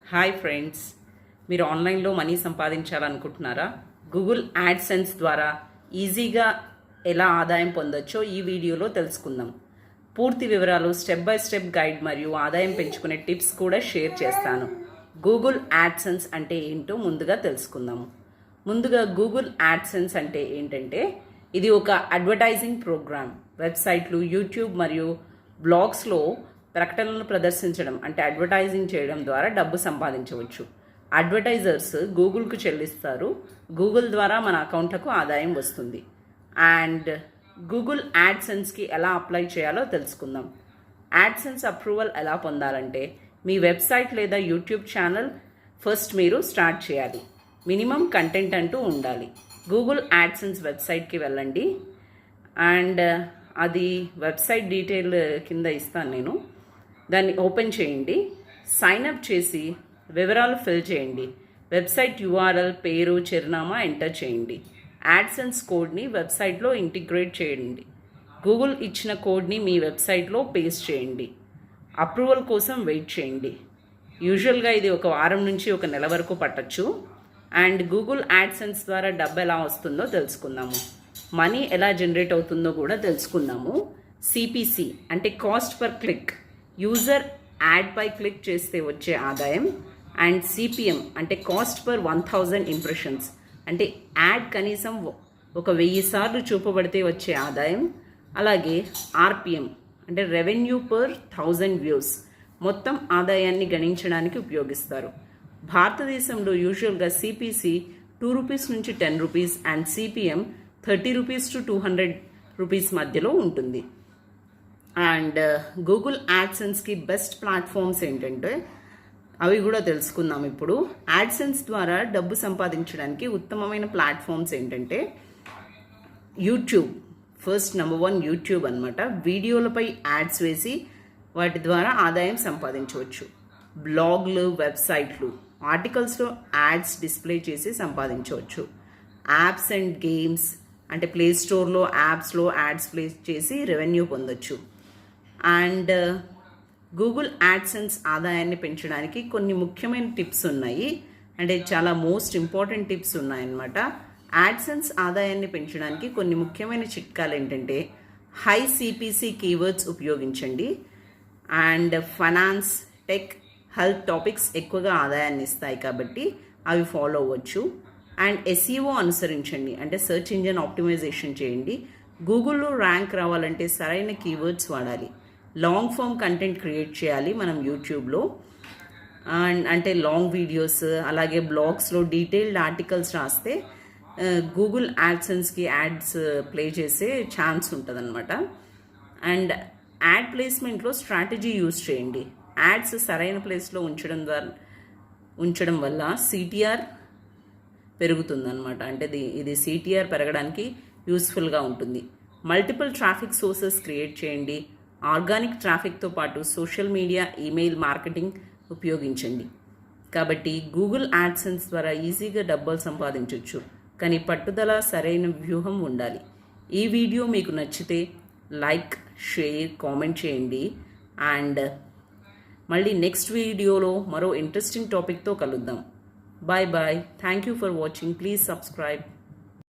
Hi friends, మీరు ఆన్లైన్లో money సంపాదించాలనుకుంటున్నారా? Google AdSense ద్వారా ఈజీగా ఎలా ఆదాయం పొందొచ్చో ఈ వీడియోలో తెలుసుకుందాం. పూర్తి వివరాలు, స్టెప్ బై స్టెప్ గైడ్ మరియు ఆదాయం పెంచుకునే టిప్స్ కూడా షేర్ చేస్తాను. గూగుల్ యాడ్సెన్స్ అంటే ఏంటో ముందుగా తెలుసుకుందాము. ముందుగా గూగుల్ యాడ్సెన్స్ అంటే ఏంటంటే ఇది ఒక అడ్వర్టైజింగ్ ప్రోగ్రామ్. వెబ్సైట్లు, యూట్యూబ్ మరియు బ్లాగ్స్లో ప్రకటనలను ప్రదర్శించడం అంటే అడ్వర్టైజింగ్ చేయడం ద్వారా డబ్బు సంపాదించవచ్చు. అడ్వర్టైజర్స్ గూగుల్కు చెల్లిస్తారు. గూగుల్ ద్వారా మన అకౌంట్లకు ఆదాయం వస్తుంది. అండ్ గూగుల్ యాడ్సెన్స్కి ఎలా అప్లై చేయాలో తెలుసుకుందాం. యాడ్సెన్స్ అప్రూవల్ ఎలా పొందాలంటే మీ వెబ్సైట్ లేదా యూట్యూబ్ ఛానల్ ఫస్ట్ మీరు స్టార్ట్ చేయాలి. మినిమం కంటెంట్ అంటూ ఉండాలి. గూగుల్ యాడ్సెన్స్ వెబ్సైట్కి వెళ్ళండి. అండ్ అది వెబ్సైట్ డీటెయిల్ కింద ఇస్తాను నేను. దాన్ని ఓపెన్ చేయండి. సైన్ అప్ చేసి వివరాలు ఫిల్ చేయండి. వెబ్సైట్ యూఆర్ఎల్, పేరు, చిరునామా ఎంటర్ చేయండి. యాడ్సెన్స్ కోడ్ని వెబ్సైట్లో ఇంటిగ్రేట్ చేయండి. గూగుల్ ఇచ్చిన కోడ్ని మీ వెబ్సైట్లో పేస్ట్ చేయండి. అప్రూవల్ కోసం వెయిట్ చేయండి. యూజువల్గా ఇది ఒక వారం నుంచి ఒక నెల వరకు పట్టచ్చు. అండ్ గూగుల్ యాడ్సెన్స్ ద్వారా డబ్బు ఎలా వస్తుందో తెలుసుకుందాము. మనీ ఎలా జనరేట్ అవుతుందో కూడా తెలుసుకుందాము. సిపిసి అంటే కాస్ట్ పర్ క్లిక్, యూజర్ యాడ్పై క్లిక్ చేస్తే వచ్చే ఆదాయం. అండ్ సిపిఎం అంటే కాస్ట్ పర్ 1000 ఇంప్రెషన్స్, అంటే యాడ్ కనీసం 1000 సార్లు చూపబడితే వచ్చే ఆదాయం. అలాగే ఆర్పిఎం అంటే రెవెన్యూ పర్ 1000 వ్యూస్, మొత్తం ఆదాయాన్ని గణించడానికి ఉపయోగిస్తారు. భారతదేశంలో యూజువల్గా సిపిసి 2 రూపీస్ నుంచి 10 rupees and CPM 30 rupees to 200 rupees మధ్యలో ఉంటుంది. అండ్ గూగుల్ యాడ్సెన్స్కి బెస్ట్ ప్లాట్ఫామ్స్ ఏంటంటే అవి కూడా తెలుసుకుందాం ఇప్పుడు. యాడ్సెన్స్ ద్వారా డబ్బు సంపాదించడానికి ఉత్తమమైన ప్లాట్ఫామ్స్ ఏంటంటే యూట్యూబ్ ఫస్ట్, నెంబర్ 1 యూట్యూబ్ అనమాట. వీడియోలపై యాడ్స్ వేసి వాటి ద్వారా ఆదాయం సంపాదించవచ్చు. బ్లాగ్లు, వెబ్సైట్లు, ఆర్టికల్స్లో యాడ్స్ డిస్ప్లే చేసి సంపాదించవచ్చు. యాప్స్ అండ్ గేమ్స్ అంటే ప్లే స్టోర్లో, యాప్స్లో యాడ్స్ ప్లే చేసి రెవెన్యూ పొందొచ్చు. అండ్ గూగుల్ యాడ్సెన్స్ ఆదాయాన్ని పెంచడానికి కొన్ని ముఖ్యమైన టిప్స్ ఉన్నాయి. అంటే చాలా మోస్ట్ ఇంపార్టెంట్ టిప్స్ ఉన్నాయన్నమాట. యాడ్సెన్స్ ఆదాయాన్ని పెంచడానికి కొన్ని ముఖ్యమైన చిట్కాలు ఏంటంటే హై సిపిసి కీవర్డ్స్ ఉపయోగించండి. And finance, tech, health topics ఎక్కువగా ఆదాయాన్ని ఇస్తాయి కాబట్టి అవి ఫాలో అవ్వచ్చు. అండ్ ఎస్ఈఓ అనుసరించండి, అంటే సెర్చ్ ఇంజిన్ ఆప్టిమైజేషన్ చేయండి. గూగుల్లో ర్యాంక్ రావాలంటే సరైన కీవర్డ్స్ వాడాలి. లాంగ్ ఫామ్ కంటెంట్ క్రియేట్ చేయాలి మనం యూట్యూబ్లో. అండ్ అంటే లాంగ్ వీడియోస్, అలాగే బ్లాగ్స్లో డీటెయిల్డ్ ఆర్టికల్స్ రాస్తే గూగుల్ యాడ్సెన్స్కి యాడ్స్ ప్లే చేసే ఛాన్స్ ఉంటుంది అనమాట. అండ్ యాడ్ ప్లేస్మెంట్లో స్ట్రాటజీ యూజ్ చేయండి. యాడ్స్ సరైన ప్లేస్లో ఉంచడం వల్ల సిటిఆర్ పెరుగుతుందన్నమాట. అంటే ఇది సిటిఆర్ పెరగడానికి యూస్ఫుల్గా ఉంటుంది. మల్టిపుల్ ట్రాఫిక్ సోర్సెస్ క్రియేట్ చేయండి. ఆర్గానిక్ ట్రాఫిక్తో పాటు సోషల్ మీడియా, ఈమెయిల్ మార్కెటింగ్ ఉపయోగించండి. కాబట్టి గూగుల్ యాడ్సెన్స్ ద్వారా ఈజీగా డబ్బులు సంపాదించవచ్చు, కానీ పట్టుదల, సరైన వ్యూహం ఉండాలి. ఈ వీడియో మీకు నచ్చితే లైక్, షేర్, కామెంట్ చేయండి. అండ్ మళ్ళీ నెక్స్ట్ వీడియోలో మరో ఇంట్రెస్టింగ్ టాపిక్తో కలుద్దాం. Bye bye. Thank you for watching. Please subscribe.